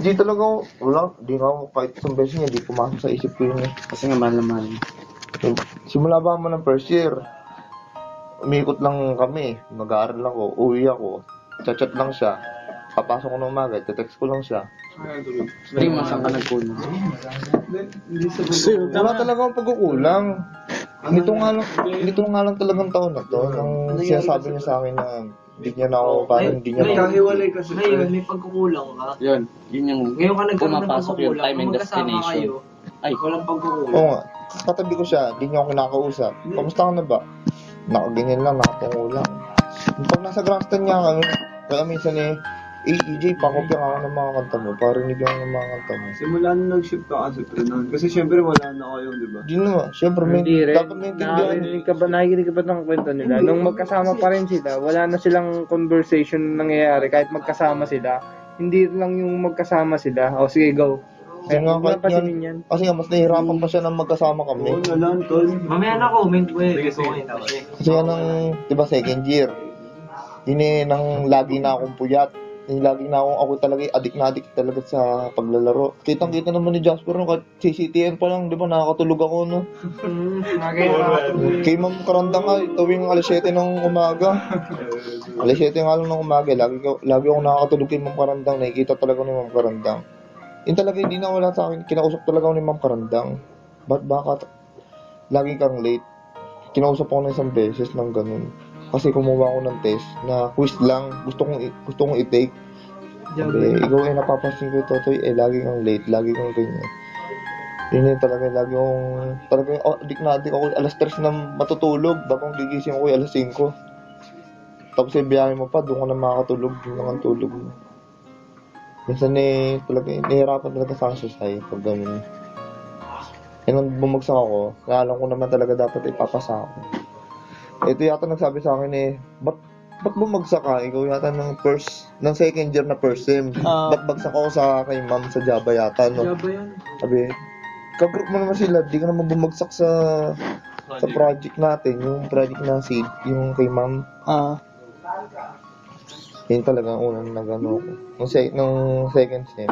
Di talaga ako, wala, di nga ako kahit isang beses niya, di pumasok sa isip ko yun eh. Kasi nga mahal na mahal. Simula ba mo ng first year, umiikot lang kami, mag-aaral ako, uwi ako, chat-chat lang siya, papasok ko ng umaga, text ko lang siya. Hindi mo saan ka nagkulang. Wala talaga akong pagkukulang. Nito nga lang talagang taon na to, nang sinasabi niya sa akin na hindi niya na ako, parang hindi niya na ako. Kahiwalay kasi. Ngayon, may pagkukulang ka. Yun yung Ngayon ka nagkaroon ng pumapasok yung pagkukulang. time and Kung magkasama destination. kayo, Ay, walang pagkukulang. Oo nga, katabi ko siya, hindi niya ako kinakausap. Kamusta ka na ba? Nakaganyan lang, nakatungulang. Pag nasa Grafton niya kami, kaya minsan EJ, pakopya ka ako ng mga kanta mo, parinig lang ng mga kanta mo. Simula na nag-ship ka kasi Trenon. Kasi syempre wala na kayo, di ba? Di naman, syempre Hindi rin. dapat maintindihan. Nakikinig ka ba ng kwento nila? Nung magkasama pa rin sila, wala na silang conversation nangyayari kahit magkasama sila. Hindi lang yung magkasama sila. O sige, go. Kasi nga Wala kahit pa yan, yan. kasi nga mas nahihirapan pa siya nang magkasama kami. Oo na lang, tol. Mamaya na comment ko eh. Kasi yan ang, di ba, second year. Yun nang lagi na akong puyat. Yung lagi na ako talaga, adik talaga sa paglalaro. Kitang-kita naman ni Jasper, no, kahit CCTN pa lang, di ba, nakakatulog ako, no. Kay Ma'am Karanda nga, tuwing alas 7 ng umaga. Alas 7 nga lang ng umaga, lagi ako nakakatulog kay Ma'am Karandang, nakikita talaga ni Ma'am Karandang. Yun talaga, hindi na wala sa akin, kinausap talaga ako ni Ma'am Karandang. Bakit lagi kang late? Kinausap ako ng isang beses ng ganun. Kasi kumuha ako ng test na quiz lang, gusto kong i-take. Sabi, ikaw ay napapansin ko, Totoy, lagi kang late, lagi kang ganyan. Yun talaga, lagi akong, talaga, adik na ako, alas 3 na matutulog, bagong gigising ako alas 5. Tapos biyahe mo pa, doon ka na makakatulog, doon lang ang tulog mo. Minsan talaga, nahihirapan talaga sa sasay pag gano'n. Nung bumagsak ako, alam ko naman talaga dapat ipapasa ako. Ito yata nagsabi sa akin ba't bumagsak ka? Ikaw yata ng second year na first sem. Ba't bagsak ako sa kay ma'am sa Java yata, no? Java yan. Sabi, ka-group mo naman sila, di ka naman bumagsak sa project natin, yung project na seed, yung kay ma'am. Yun talaga ang unang nag-ano ako. Nung second sem,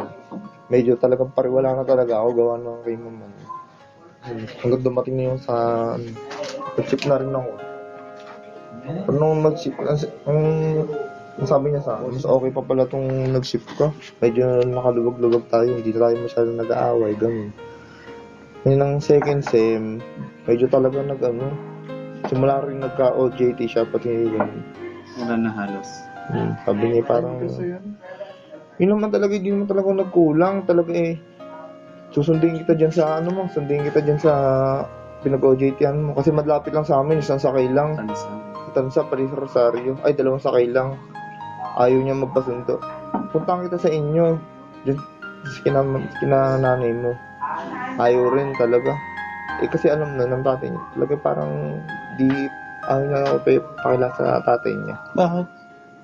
medyo talagang pariwala na talaga ako gawa ng kay ma'am. Hanggang dumating na yung sa nag-ship na rin ako. Pero nung nag-ship, ang sabi niya sa akin, mas okay pa pala itong nag-ship ko. Medyo nakalubog-lubog tayo, hindi tayo masyadong nag-aaway, ganun. Ngayon ang second sem, medyo talaga simula rin nagka-OJT siya, pati ganun. wala na halos. Sabi niya parang, yun naman talaga, hindi naman talaga nagkulang, talaga susundin kita dyan sa sundin kita dyan sa pinag-OJT-an mo. Kasi madlapit lang sa amin, isang sakay lang. Tansa, Paris Rosario. Ay, 2 sakay lang. Ayaw niya magpasundo. Puntahan kita sa inyo. Diyan, kina nanay mo. Ayaw rin talaga. Kasi alam na ng tatay niya. Talaga parang ayaw niya ako pakila sa tatay niya. Bakit?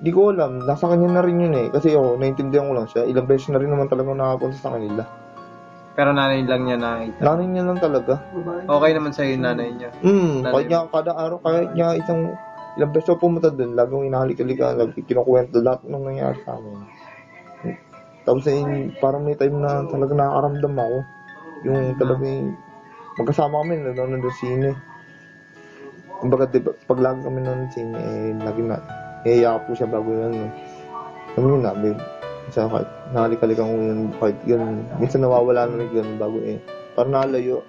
Di ko alam. Nasa kanya na rin yun kasi ako, naintindihan ko lang siya. Ilang beses na rin naman talaga nakapunta sa kanila. Pero nanay lang niya nakita. Nanay niya lang talaga. Okay naman sa'yo yung nanay niya. Kahit niya kada araw, kahit niya ilang beses ako pumunta doon, lagong inahalik-halika, kinukwento lahat ng nangyari sa amin. Tapos parang may time na talaga nakakaramdam ako. Yung talaga magkasama kami, nanonood ng sine. Kumbaga, pag lagi kami nanonood ng sine, lagi na, iiyak po siya bago yan. Alam niyo na, babe. Sa kahit nakalik-halikan ko yun, kahit yun, minsan nawawala na rin ganun bago parang nalayo.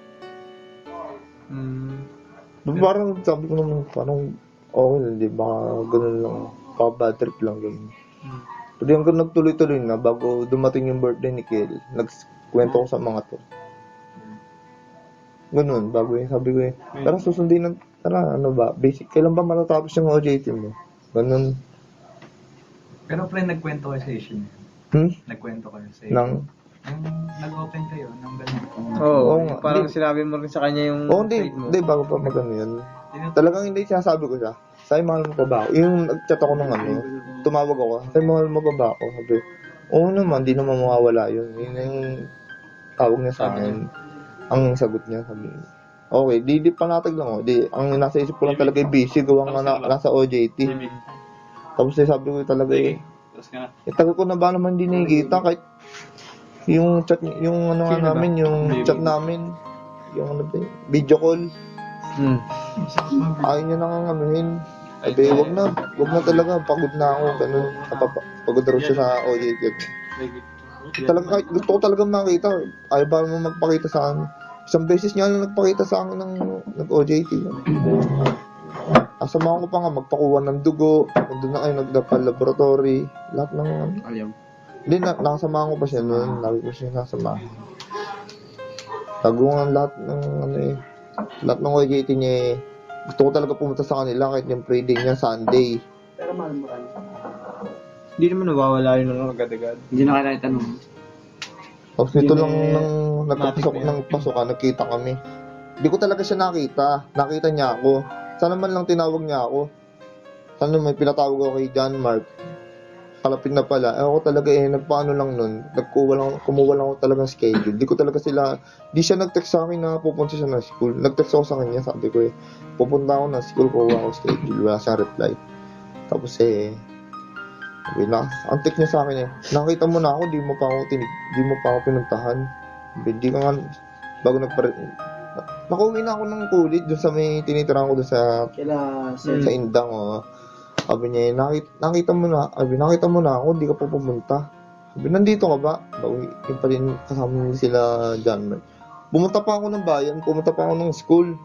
Parang sabi ko naman, parang okay lang, di ba? Ganun lang. Bad trip lang, ganun. Pero hanggang nagtuloy-tuloy na, bago dumating yung birthday ni Kiel, nagkwento ko sa mga to. Ganun, bago sabi ko tara susundin tara, basic, kailan ba matatapos yung OJT mo? Ganun. Pero friend, nagkwento kayo sa issue niya. Nagkwento kayo sa issue. Nag-open kayo ng ganyan. Oo, parang sinabi mo rin sa kanya yung hindi, mo. hindi, bago pa magano yan. Talagang hindi sinasabi ko siya. Sabi, mahal mo pa ba ako? Yung nag-chat ako ng tumawag ako. Sabi, mahal mo pa ba ako? Sabi, oo naman, di naman mawawala yun. Yun yung tawag niya sa akin. Ang sagot niya, sabi, okay, di panatag lang ako. Ang nasa isip ko lang talaga busy, gawa nga nasa OJT. Tapos sabi ko talaga Tapos ka na. Tagal ko na ba naman hindi nakikita kahit yung chat, yung ano nga Sino ba? namin, yung chat namin, yung ano ba, video call, ayaw niya nang anuhin. Sabi, wag na talaga, pagod na ako, ganun. Pagod na rin siya sa OJT. Talaga, kahit gusto ko talaga makita, ayaw ba naman magpakita sa akin. Isang beses niya lang nagpakita sa akin ng nag-OJT. Asamahan ko pa nga, magpakuha ng dugo, nandun na kayo nagdapa-laboratory, lahat ng Ayaw. hindi, nakasamahan ko pa siya noon. Lagi ko siya nasamahan. Tagungan lahat ng lahat ng OJT niya eh. Gusto ko talaga pumunta sa kanila kahit yung pre-day niya Sunday. Pero mahal mo rin. Hindi naman nawawala yun ng agad-agad. Hindi na kailangan itanong. Tapos nito lang Yun eh, nang nagpapasok matik na ng pasokan, nagkita kami. Hindi ko talaga siya nakita. Nakita niya ako. Sana man lang tinawag niya ako. Sana may pinatawag ako kay John Mark. Kalapit na pala. Ako talaga nagpaano lang nun. Kumuha lang ako talagang schedule. Di ko talaga sila, di siya nag-text sa akin na pupunta siya ng school. Nag-text ako sa kanya, sabi ko pupunta ako ng school, kuha ako schedule. Wala siyang reply. Tapos sabi na, ang text niya sa akin nakita mo na ako, di mo pa ako pinuntahan. Di ka nga, bago nakauwi na ako ng kulit doon sa may tinitirahan ko doon sa Indang, Sabi niya, nakita mo na ako, di ka pa pumunta. Sabi, nandito ka ba? Yung pa rin kasama nila sila John Mark. Pumunta pa ako ng bayan, pumunta pa ako ng school.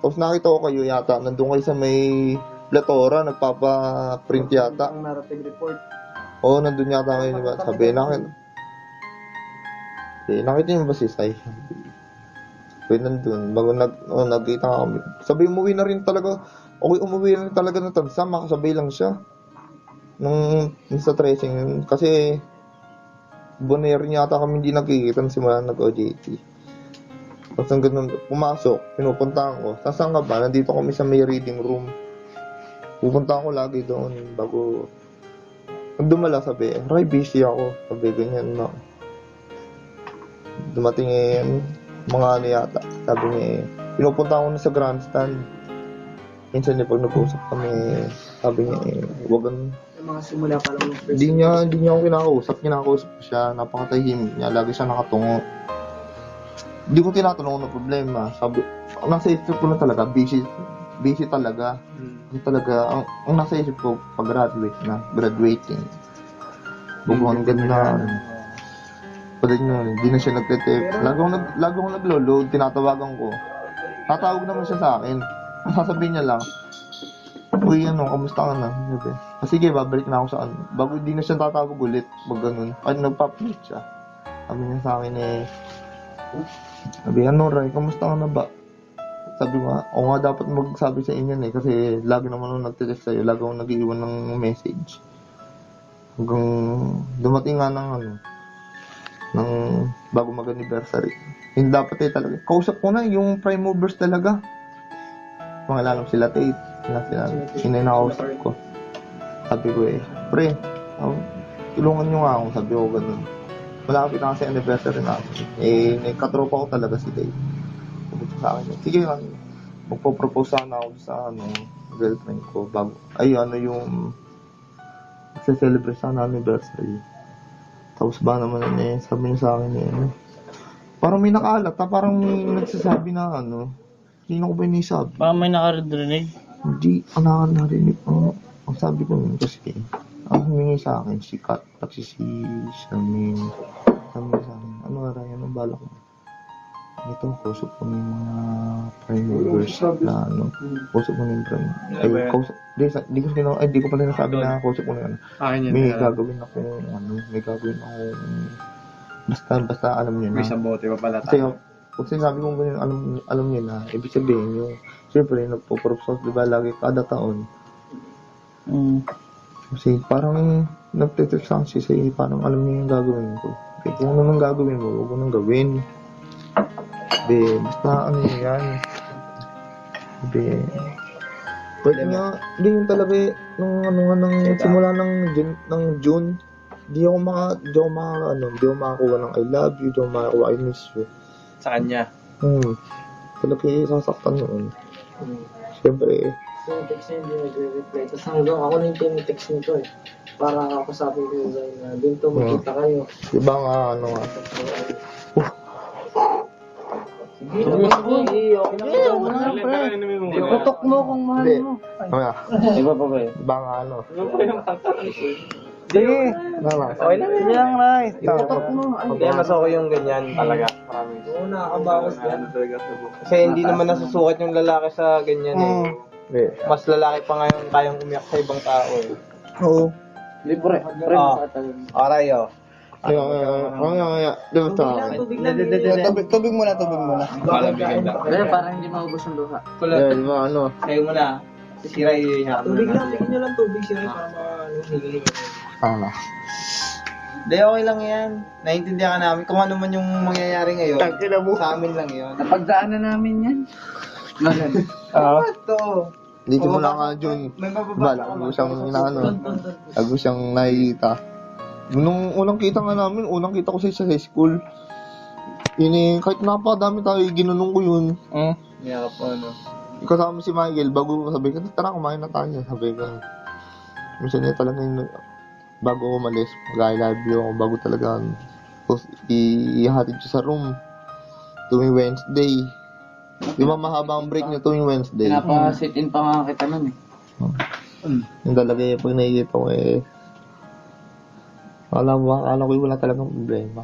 Tapos nakita ko kayo yata, nandun kayo sa may Platora, nagpapa-print yata. Ang narrative report. Oo, nandun yata kayo, diba? Sabi, nakita niyo ba si Sai? Sabi, nandun, bago nagkita kami. Sabi, umuwi na rin talaga ng Tansa, makasabay lang siya. Nung sa tracing, kasi Bonaire niya yata kami hindi nagkikita simula nag-OJT. Tapos ang ganun, pumasok, pinupuntahan ko. Saan ka ba? Nandito kami sa may reading room. Pupunta ako lagi doon bago pag dumala, sabi, Ray, busy ako. Sabi, ganyan na. Dumating mga ano yata. Sabi niya pinupunta ako na sa grandstand. Minsan pag nag-usap kami, sabi niya wagan. Yung mga simula pa lang ng first. Hindi niya ako kinakausap ko siya. Napakatahimik niya. Lagi siya nakatungo. Hindi ko tinatanong ng problema. Sabi, nasa isip ko na talaga, busy talaga. Talaga, ang nasa isip ko, graduating. Bubuhan ganda. Pwede nyo, hindi na siya nagte-text. Lagi akong naglo-load, tinatawagan ko. Tatawag naman siya sa akin. Sasabihin niya lang, uy, kamusta ka na? Sabi, sige, babalik na ako sa ano. Bago hindi na siya tatawag ulit, wag ganun. Ay, nagpa-update siya. Sabi niya sa akin sabi, Ray, kamusta ka na ba? Sabi ko, o nga dapat magsabi sa inyo kasi lagi naman ako nagte-text sa'yo, lagi akong nag-iwan ng message. Hanggang dumating nga ng bago mag-anniversary. Hindi dapat talaga. Kausap ko na yung prime movers talaga. Pangalan sila Tate. Sila nakausap ko. Sabi ko pre, tulungan nyo nga ako. Sabi ko ganun. Malapit na kasi anniversary natin. Katropa ko talaga si Tate. Sabi ko sa akin, sige lang. Magpo-propose sana ako sa girlfriend ko. Yung magse-celebrate sana anniversary. Tapos ba naman sabi niya sa akin parang may nakalat parang may nagsasabi na hindi na ko ba inisabi? Baka may nakarinig? Hindi, narinig ko. Ang sabi ko kasi, ang humingi sa akin, si Kat, tapos si Shermin, sabi sa akin, anong balak mo? Ito, kausap ko ng mga prime movers na kausap ko ng prime. Di ko pala nasabi na kausap ko ng may gagawin ako, basta alam niyo na. May sabote pa pala Kasi kung sinabi kong ganyan, alam niyo na, ibig sabihin yung, siyempre, nagpo-propose, diba, lagi kada taon. Kasi parang nagtitrip sa akin siya, parang alam niyo yung gagawin ko. Kaya kung naman gagawin mo, huwag mo nang gawin. Basta yan. Pwede nga, hindi yung talaga, nung simula ng June, di ako makakuha ng I love you, di ako makakuha I miss you. Sa kanya? Talaga sasaktan noon. Siyempre Yung text niya hindi nag-reply. Tapos hanggang ako na yung text nito Parang ako sabi ko na doon to magkita kayo. Diba nga, ano nga. Sige, okay lang daw. Itutok mo kung mahal Hindi. mo. Kaya, Iba pa ba yun? diba nga, ano. Sige. Tama. Okay lang. Sige lang, Rice. Itutok mo. Ay, Hindi, mas okay yung ganyan talaga. Promise. oo, nakakabawas yan. Kasi hindi naman nasusukat yung lalaki sa ganyan eh. Hindi. Mas lalaki pa ngayon kayang umiyak sa ibang tao eh. Oo. Hindi, pre. Pre, Aray oh. Kaya, diba ito? tubig lang. Tubig muna, tubig muna. Kaya parang hindi maubos ang luha. Diba, ano. Kayo muna. Si Ray yung Tubig lang, bigyan nyo lang tubig siya para mahihiling. Tama. Hindi, okay lang yan. Naiintindihan ka namin kung ano man yung mangyayari ngayon. Tangkina mo. Sa amin lang yun. Napagdaanan namin yan. Ah. Ito. Hindi mo lang nga, Jun. May Diba, mababasa lago siyang inaano. Lago siyang nakikita. Nung unang kita nga namin, unang kita ko sa school. Yun eh, kahit napakadami tayo, ginanong ko yun. Yeah, po ano. Kasama si Michael, bago sabi ko, tara kumain na tayo. Sabi ko, minsan niya talaga yung, bago ako umalis, mag-I love you ako, bago talaga, ihatid siya sa room. Tuwing Wednesday. Di ba mahaba ang break niya tuwing Wednesday? Pinapa-sit-in pa nga kita nun eh. Yung talaga yung pag nakikita ko eh, akala ko wala talagang problema.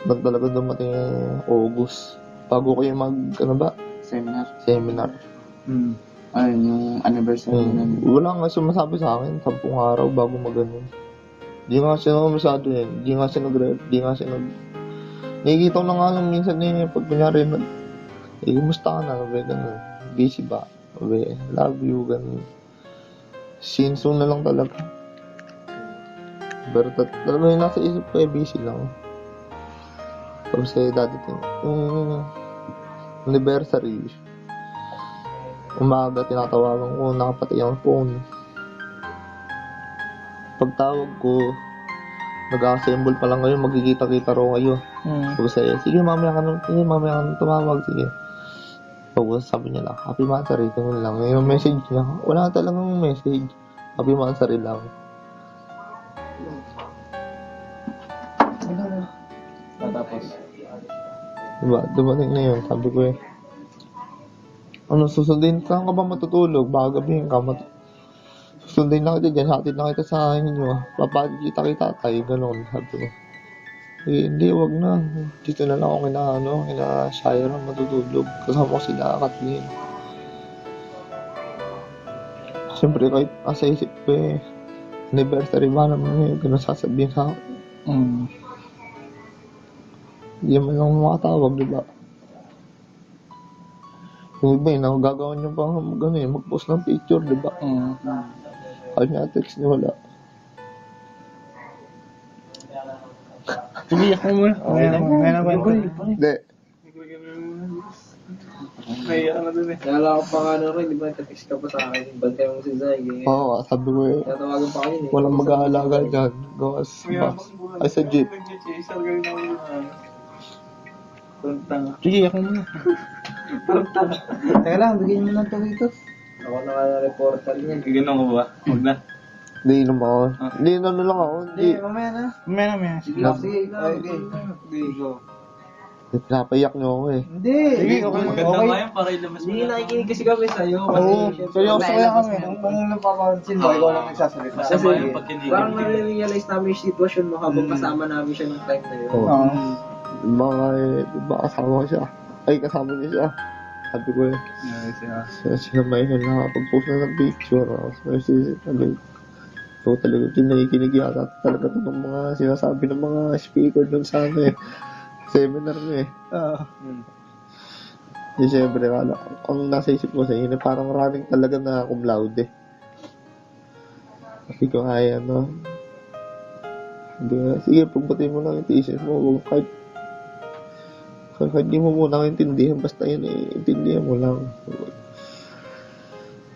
Ba't talaga dumating August, bago ko yung seminar. Ayun, yung anniversary nun. Wala nga sumasabi sa akin, 10 araw bago mag-ganun. Di nga siya masyado yun, di nga siya nakikita ko na nga lang minsan pag kunyari kumusta ka na, sabi ganun, busy ba? Sabi, love you, ganun. Sinso na lang talaga. Pero talaga yung nasa isip ko busy lang. Tapos dadating yung anniversary, umaga tinatawagan ko, nakapatay ang phone. Pagtawag ko, nag-assemble pa lang ngayon, magkikita-kita raw kayo. Tapos sige mamaya ka nang tumawag, sige. Tapos sabi niya lang, happy Mansari, ganun lang. Yung message niya, wala talagang message. Happy Mansari lang. Tapos, Diba, dumating na yun, sabi ko ano, susundin, saan ka ba matutulog? Baka gabihin ka, susundin lang kita dyan, hatid lang kita sa inyo, papakita-kita tayo, gano'n, sabi ko. Hindi, wag na, dito na lang ako kina Shira matutulog, kasama ko sila, Kathleen. Siyempre, kahit asa isip ko anniversary ba naman gano'n sasabihin sa akin. Hindi man lang makatawag, diba? Yung iba gagawin niyo pa mag-post ng picture, diba? Kanya text niya wala. tumiyak mo muna. Hindi. Nalala ko pa nga rin, di ba nagka-text ka pa sa akin, bantay mo si Zay. Oo, sabi ko Tatawagan pa kayo walang mag-aalaga dyan. Gawas bus. Ay, sa jeep. Sige, ako muna. Teka lang, bigyan mo ng tubig. Ako na nga reporter niyan. Ganun ko ba? Huwag na. Hindi naman ako. Hindi, ano lang ako. Hindi. Mamaya na. Sige, go. Pinapayak niyo ako eh. Hindi. Sige, okay. Maganda nga yan para ilabas mo. Hindi nakikinig kasi kami sa'yo. Oo, seryoso kaya kami. mo. Kung napapansin mo, ikaw lang nagsasalita. Masama yung pagkinig. Parang nare-realize namin yung sitwasyon mo habang kasama namin siya ng time na yun. Oo. Diba kasama ko siya? Ay, kasama niya siya. Sabi ko siya may nakapag-post na ng picture. Sabi so talaga nakikinig yata talaga ito ng mga sinasabi ng mga speaker dun sa seminar niya Di syempre, ang nasa isip ko sa inyo, parang running talaga na cum laude. Sabi ko, sige, pagbatay mo lang yung thesis mo, kahit di mo muna intindihan, basta yun intindihan mo lang.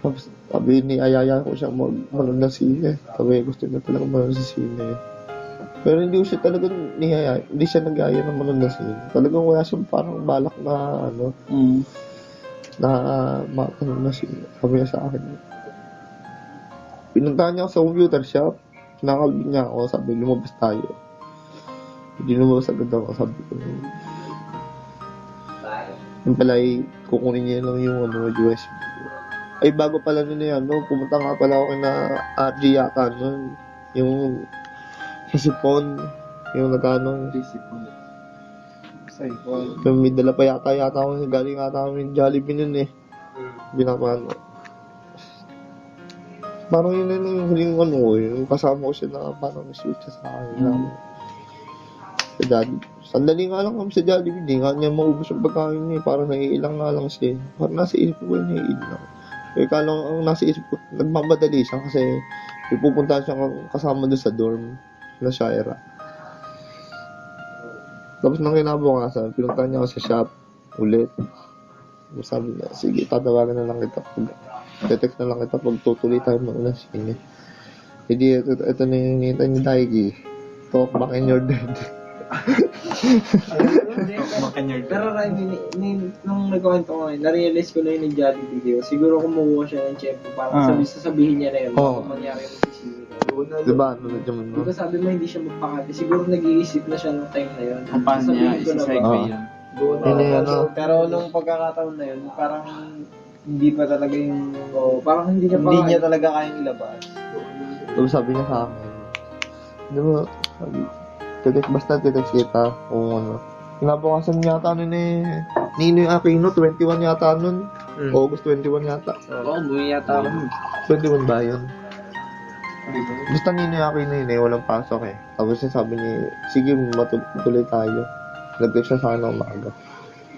Tapos sabi ni ayaya ko siya manood ng sine. Sabi gusto niya talaga manood sa sine. Pero hindi siya talaga hindi siya nag-aya ng manood ng sine. Talagang wala siyang parang balak na manood ng sine. Sabi niya sa akin. Pinuntahan niya ako sa computer shop. Kinakalbit niya ako. Sabi, lumabas tayo. Hindi lumabas agad ako. Sabi ko, yung pala ay kukunin niya lang yung USB. Ay, bago pala nila yan, no? Pumunta nga pala ako kina RG yata nun. Yung sa sipon. Yung nagano. Yung may dala pa yata ako. Galing yata kami Jollibee nun eh. Binapano. Parang yun na yung huling yung kasama ko siya na parang switch siya sa akin. Sa Jollibee. Sandali nga lang kami sa Jollibee. Hindi nga niya maubos yung pagkain niya. Parang naiilang nga lang siya. Parang nasa isip ko niya iilang. Kaya kala ang nasa isip ko, nagmamadali siya kasi ipupunta siya kasama doon sa dorm na Shaira. Tapos nang kinabukasan, pinuntahan niya ako sa shop ulit. Sabi niya, sige, tatawagan na lang kita text na lang kita pag tutuloy tayo muna sa sine. Hindi, ito na yung hinihintay ni Daigi. Talk back in your dead. Pero Ray, nung nagkwento ko ngayon, na-realize ko na yun yung Jollibee video. Siguro kumuha siya ng tiyempo para sabihin niya na yun. Oo. Kung mangyari yung sisili. Diba? Ano na dyan mo? Diba sabi mo hindi siya magpakati. Siguro nag-iisip na siya ng time na yun. Kung paano niya Sabihin ko na ba? isa-segue yun. Yun yung ano. Pero nung pagkakataon na yun, parang hindi pa talaga yung... parang hindi niya talaga kayang ilabas. Tapos sabi niya sa akin, di ba, basta titext kita kung ano. Kinabukasan yata nun eh, Ninoy Aquino, 21 yata nun. August 21 yata. Oo, buhay yata ako. 21 ba yun? Basta Ninoy Aquino yun eh, walang pasok eh. Tapos sabi niya, sige, matuloy tayo. Nag-text siya sa akin ng umaga.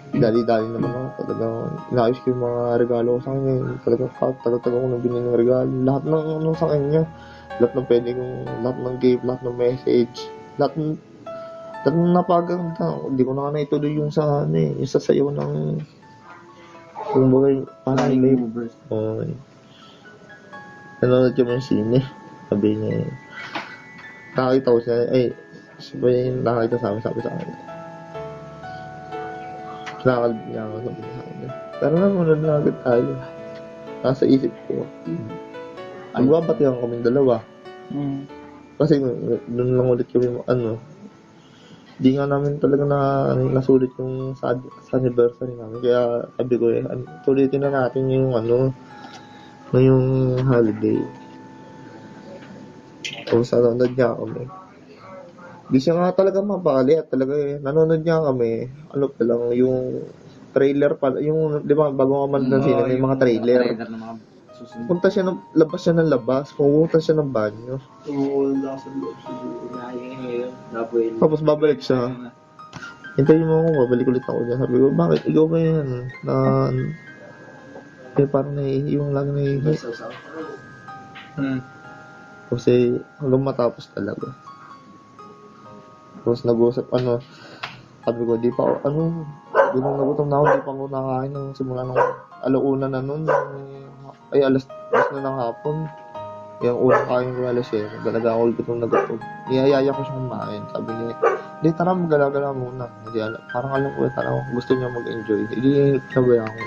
Dali-dali naman ako. Talagang inaayos ko yung mga regalo ko sa kanya. Talagang tagal-tagal ko nang binili ng regalo. Lahat ng ano sa kanya. Lahat ng pwede kong, lahat ng gift, lahat ng message. Lahat ng napaganda. Hindi ko na nga naituloy yung sa ano eh. Yung sa sayo ng yung bagay, parang live. Okay. Nanonood yung mga sine. Sabi niya, nakakita ko siya, sabi niya, nakakita sa amin, sabi sa akin. Kinakalbit niya ako, sabi sa akin. Pero namunod na agad tayo. Nasa isip ko. Magbabatihan kaming dalawa. Kasi doon lang ulit kami, di nga namin talaga nasulit yung sa anniversary namin. Kaya sabi ko tulitin na natin yung yung holiday. Tapos nanonood niya kami. Di siya nga talaga mapakali at talaga nanonood niya kami. Ano pa lang, yung trailer pala, yung, di ba, bago ka man ng sine, may mga trailer. Punta siya labas siya ng labas, pumunta siya ng banyo. Wala sa loob siguro. Ngayon. Tapos babalik siya. Hintayin mo ako, babalik ulit ako niya. Sabi ko, bakit? Ikaw ba yan? Parang yung lagi nahihi. Kasi hanggang matapos talaga. Tapos nag-usap, sabi ko, di pa ako, nagutom na ako, di pa ako nakain ng simula nung alauna na nun. Ay, alas na ng hapon. Yung unang kain ko alas 7. Talaga ako gutom na gutom. Iyayaya ko siya kumain. Sabi niya, di tara magala-gala muna. Hindi alam. Parang alam ko, parang gusto niya mag-enjoy. Hindi nabaya ako.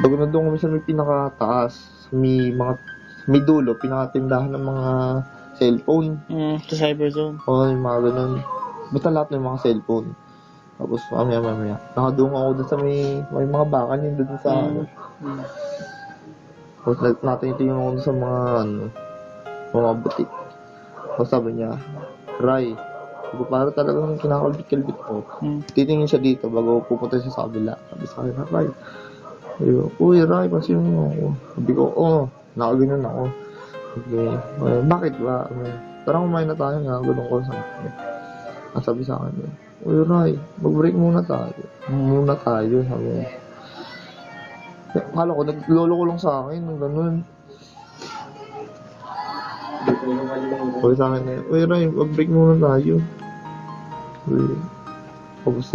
Bago na doon kami sa may pinakataas, may dulo, pinakatindahan ng mga cellphone. Sa Cyberzone. Oo, yung mga ganun. Basta lahat ng mga cellphone. Tapos mamaya. Nakadungo ako doon sa may mga bakan yun doon sa Tapos natin yung sa mga butik. Tapos sabi niya, Ray, para talagang kinakalbit-kalbit ko. Titingin siya dito bago pupunta siya sa kabila. Sabi sa akin, Ray. Uy, Ray, kasi mo ako. Sabi ko, nakaganyan ako. Okay. Bakit ba? Tara kumain na tayo nga, ganun ko sa akin. Sabi sa akin, uy, Ray, mag-break muna tayo. Sabi niya. Akala ko, naglolo ko lang sa akin, ng ganun. Sabi sa akin, uy Ray, mag-break muna tayo. Tapos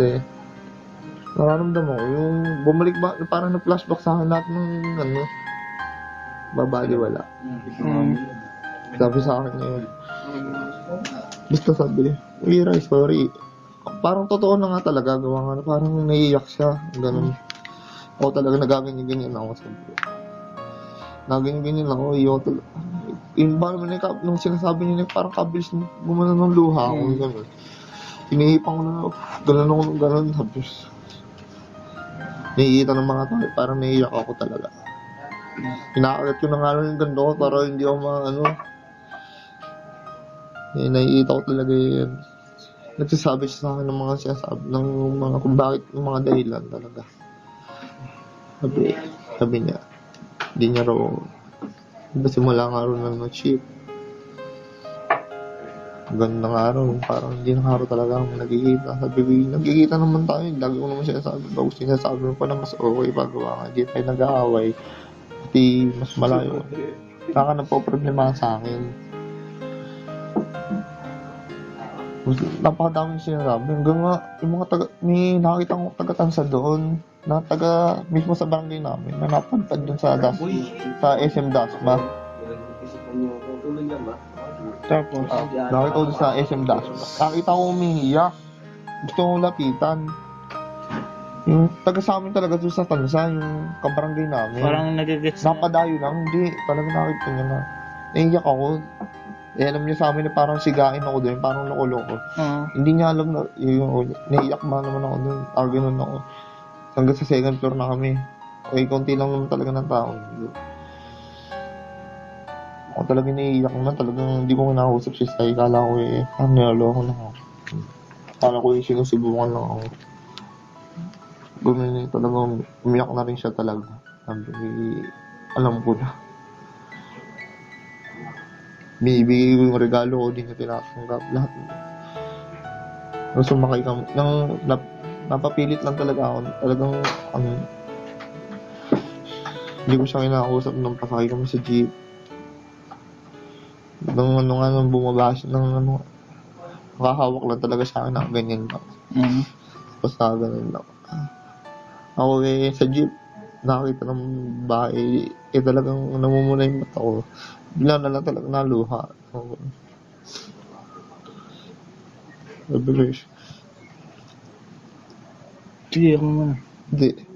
nararamdaman ko, yung bumalik ba, parang na-flashback sa akin lahat ng babaliwala. Sabi sa akin ngayon, basta sabi, uy Ray, sorry. Parang totoo na nga talaga, gawa nga, parang naiiyak siya, ganun. Ako talaga nagaganyan-ganyan ako. Nagaganyan-ganyan ako. Yung parang nung sinasabi niya, parang kabilis gumana ng luha ako, gano'n. Hinihipang ko na, gano'n ako ng gano'n, tapos nakikita ng mga tao, parang naiiyak ako talaga. Pinakagat ko na nga lang yung ganda ko para hindi ako naiita ko talaga yun. Nagsasabi siya sa akin ng mga sinasabi, ng mga kung bakit, ng mga dahilan talaga. Sabi niya, hindi niya raw, simula nga raw na no-chip. Ganda nga raw, parang hindi na nga raw talaga ako nagkikita. Sabi ko, nagkikita naman tayo, lagi ko naman sinasabi. Bago sinasabi mo pa na mas okay pagawa nga, hindi tayo nag-aaway. Pati mas malayo. Saka na po problema sa akin. Napakadaming sinasabi. Hanggang nga, yung mga may nakakita akong taga-tansa doon, na taga, mismo sa barangay namin, na napadpad doon sa SM Dasma. Tapos, Nakita ko doon sa SM Dasma. Nakita ko umiiyak. Gusto kong lapitan. Yung taga sa amin talaga doon sa tansa, yung kabarangay namin. Parang nagigets na. Napadayo lang, hindi. Talaga nakita niya na. Naiiyak ako. Alam niya sa amin na parang sigain ako doon, parang nakuloko. Hindi niya alam na, naiiyak ba naman ako doon. Ganun ako. Hanggang sa second floor na kami. Okay, konti lang naman talaga ng tao. Ako talaga naiiyak naman, talagang hindi ko kinakausap si Sai. Kala ko niloloko lang ako. Kala ko sinusubukan lang ako. Gumini talagang umiyak na rin siya talaga. Sabi, alam ko na. Binibigay ko yung regalo ko, di niya tinatanggap lahat. Nung sumakay kami, napapilit lang talaga ako. Talagang, hindi ko siya kinakausap nung pasakay kami sa jeep. Nung bumaba siya, makahawak lang talaga sa akin na ganyan lang. Basta ganyan lang. Ako sa jeep, nakakita ng bahay, talagang namumula yung mata ko. Bigla na lang talaga naluha. Bilis. Sige, ako muna. Hindi.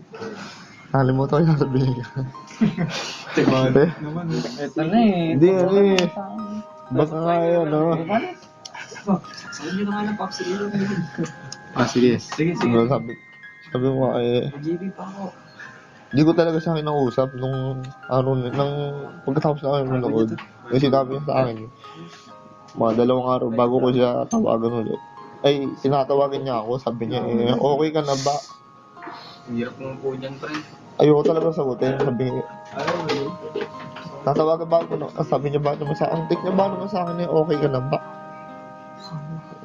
Nakalimutan ko yung sasabihin ka. Mate? Ito na eh. Hindi, baka nga yun, no? Sabi niyo na nga ng Pops Rio. Sige. Sige. Sabi mo GB pa ako. hindi ko talaga siya kinausap nung nang pagkatapos na kami manood. May sinabi niya sa akin, mga 2 araw bago ko siya tawagan ulit. Ay, tinatawagan niya ako, sabi niya, okay ka na ba? Hirap mo po dyan, pre. Ayoko talaga sagutin, sabi niya. Natawagan ba ako, sabi niya ba naman sa akin, take niya ba naman sa akin, okay ka na ba?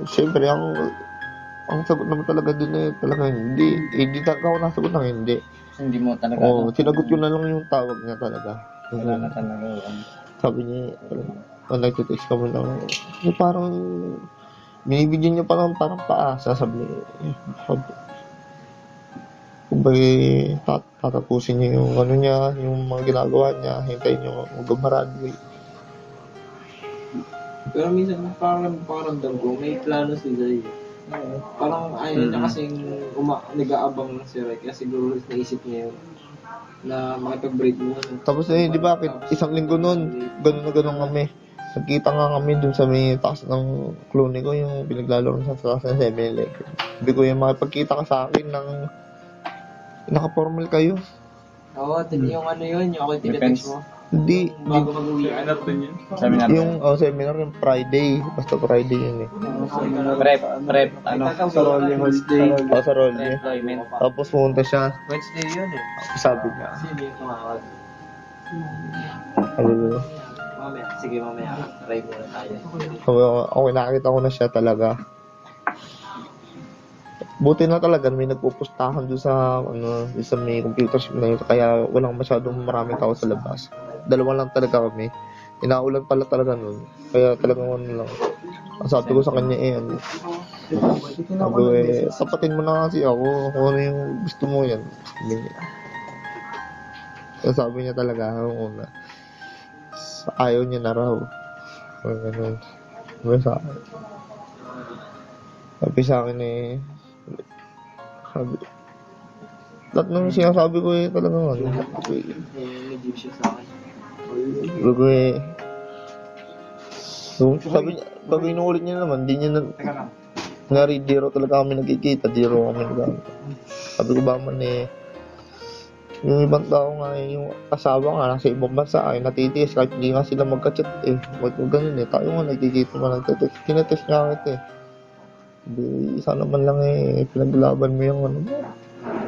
Siyempre, ang sagot naman talaga dun talaga hindi. Hindi talaga ako nasagot ng hindi. Hindi mo talaga. Sinagot ko na lang yung tawag niya talaga. Wala na talaga. Sabi niya, nagtitext kami lang. Parang, binibigyan niya parang paasa. Sabi niya, kung bagay, tatapusin niya yung niya, yung mga ginagawa niya, hintayin niyo mag-graduate. Pero minsan parang pakiramdam ko, may plano si Zay. Parang ayaw niya kasing nag-aabang ng si Ray. Kaya siguro naisip niya yun na makipag-break mo. Tapos di ba, isang linggo nun, ganun na ganun kami. Nagkita nga kami dun sa may taas ng Clooney ko, yung pinaglalaro sa taas ng 7-Eleven. Sabi ko yung makipagkita ka sa akin ng naka-formal kayo. Oo, yung yun, yung ako tinatext mo. Hindi. Bago mag-uwi. Seminar. Yung seminar yung Friday. Basta Friday yun Prep. sa Rolly Holiday. Sa Rolly. Employment. Tapos pumunta siya. Wednesday yun eh. Sabi niya. Sino yung tumawag? Mamaya. Try muna tayo. Okay, nakakita ko na siya talaga. Buti na talaga may nagpupustahan doon sa sa may computer shop na yun, kaya walang masyadong maraming tao sa labas. 2 lang talaga kami. Inaulan pala talaga nun. Kaya talagang lang. Sabi ko sa kanya sabi sapatin mo na kasi ako kung ano yung gusto mo yan. Sabi niya talaga una. Ayaw niya na raw. Ganun. Sabi sa akin lahat ng sinasabi ko talagang Nag-give siya sa akin. Bago So, sabi niya, pag inuulit niya naman, di niya na, Teka lang. ngari, di raw talaga kami nagkikita, di raw kami nagkikita. Sabi ko ba man yung ibang tao nga yung asawa nga nasa ibang bansa ay natitiis kahit hindi nga sila magka-chat Wag ganun tayo nga nagkikita man nagtitest. Tinetest nga kita Hindi, isa naman lang pinaglaban mo yung ano mo.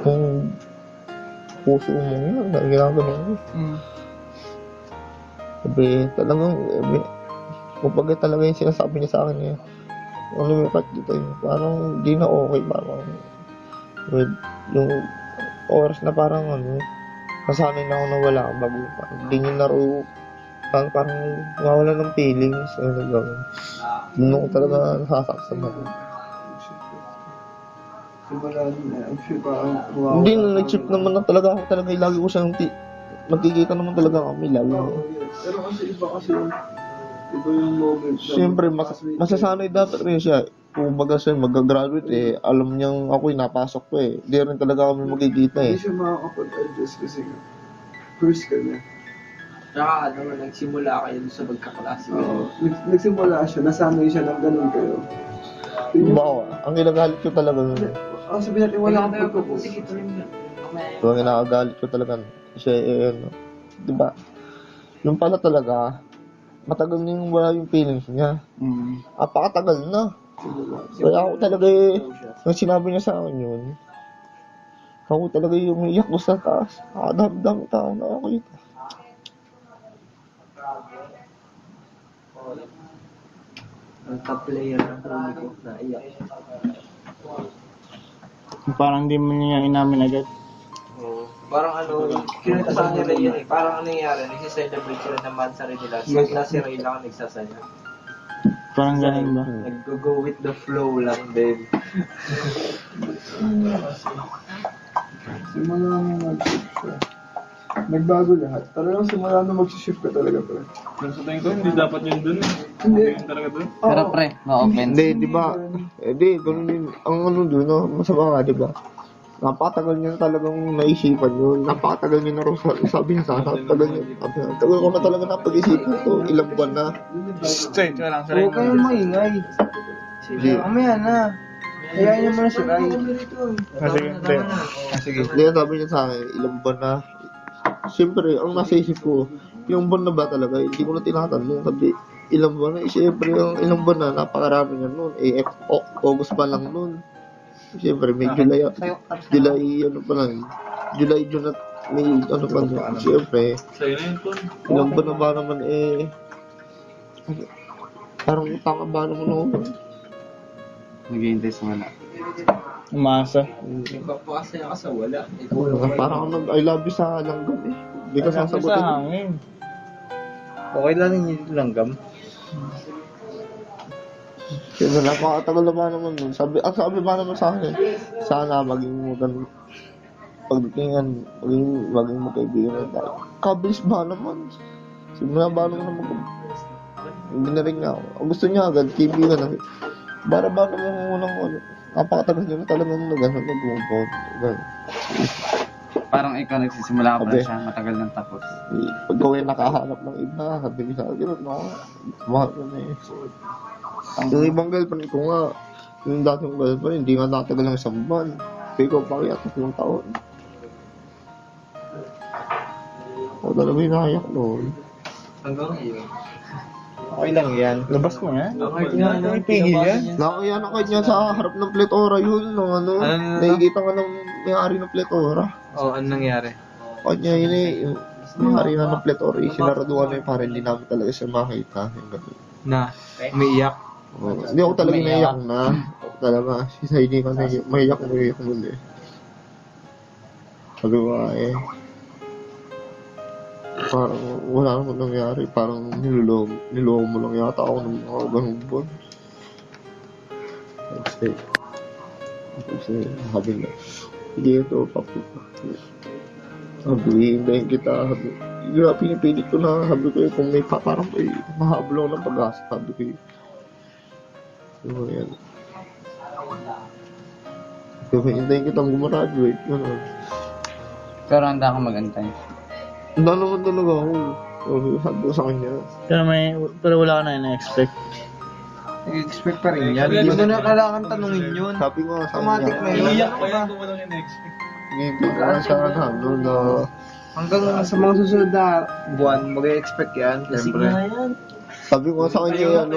Kung puso mo yun, ginagawa mo. Sabi, talagang, kumbaga talaga yung sinasabi niya sa akin lumipat dito parang di na okay, parang with yung oras na parang nasanay na ako na wala bago parang di niya laro parang nawala ng feelings gawin. Doon ako talaga nasasaksan ako. Simula I'm sure parang Hindi na nag-chip naman na talaga ako talaga lagi ko siyang magkikita naman talaga kami lagi. Pero kasi iba yung moment. Siyempre, masasanay dapat rin siya. Kung baga siya mag-graduate alam niyang ako'y napasok ko Hindi rin talaga kami magkikita Hindi siya makakapag-adjust kasi first ka niya. Tsaka nagsimula kayo sa magkaklase. Oo. Nagsimula siya, nasanay siya ng ganun kayo. Ang ginagalit ko talaga Sabi natin, wala kang pagkupos. ang ginagalit ko talaga siya diba? Yung pala talaga matagal na yung wala yung feelings niya. Apakatagal na. Kaya ako talaga nung sinabi niya sa akin yun, ako talaga yung iyak ko sa taas. Dami tao na ako ito. Ang top player ng huli ko na iyak. Parang di mo niya inamin agad. Parang kinita sa nila yun Parang nangyayari, nagsiselebrate sila ng mansari nila. Na si Ray lang ang nagsasaya. Parang ganun ba? Nag-go with the flow lang, babe. Simula nung mag-shift siya. Nagbago lahat. Talagang simula nung mag-shift ka talaga, pre. Pero sa tingin ko, hindi dapat yun dun Hindi. Yun talaga dun. Pero pre, ma-open. Hindi, di ba? Ganun yun. Ang doon, masama nga, di ba? Napakatagal niya talagang naisipan yun. Napakatagal niya na rin sabi niya sa akin. Tagal ko na talaga napag-isipan to. Ilang buwan na. Straight ka lang. Huwag kayong maingay. Mamaya na. Kayain naman na si Rai. Sige. Hindi, sabi niya sa akin, ilang buwan na. Siyempre, ang nasa isip ko, ilang buwan na ba talaga? Hindi ko na tinatanong. Sabi, ilang buwan na? Siyempre, ilang buwan na, napakarami na nun. August pa lang nun. Siyempre, may July, June at may pa nun. Siyempre, Sa'yo na yun, Ton. ilang buwan na ba naman parang tanga ba naman ako? Nag-iintay sa wala. Umasa. Nagpapakasaya ka sa wala. Parang ako I love you sa langgam Hindi ka sasagutin. hangin. Okay lang yung langgam. Kasi napakatagal na ba naman nun. Sabi ba naman sa akin sana maging pagdatingan, maging magkaibigan tayo. Kabilis ba naman? Simula ba naman hindi na rin nga ako. Ang gusto niya agad, kaibigan na. Bara ba naman unang napakatagal niya na talagang nag-move on. Parang ikaw nagsisimula ka pa Sabi. siya, matagal nang tapos. Pag gawin nakahanap ng iba, sabi niya sa akin, mahal ko na Yung ibang girlfriend ko nga, yung dating girlfriend, hindi nga natagal ng isang buwan. Pero ikaw pa kaya 3 taon. Ako talaga yung nakayak noon. Hanggang ngayon. Okay lang yan. Labas mo yan. Ipigil yan. Nakakaya na kahit niya sa harap ng pletora yun, no, nakikita ka ng may-ari ng pletora. Oo, ano nangyari? Kahit niya yun yung may-ari na ng pletora, sinaraduhan na yung para hindi namin talaga siya makita. Yung ganun. Na, umiiyak. Hindi ako talaga naiyak na. Ako talaga, si Saidi ka naiyak. Maiyak muli. Sabi ko parang wala naman nangyari. Parang niloloko mo lang yata ako ng mga ganung buwan. Kasi sabi na, hindi ito papi. Sabi, hintayin kita. Pinipilit ko na, sabi ko kung may parang may mahablo ng pag-asa. Sabi ko so, yan. So, hintayin kitang gumraduate. Ganun. Pero handa ka mag-antay. Handa naman talaga ako. Sabi ko sa kanya. Pero wala ka na na-expect. Nag-expect pa rin yan. Hindi mo na kailangan tanungin yun. Sabi ko sa Automatic kanya. na yun. Iiyak pa yan kung walang in-expect. Hindi ko na siya na Hanggang sa mga susunod na buwan, mag-expect yan. Siyempre. sabi ko sa kanya,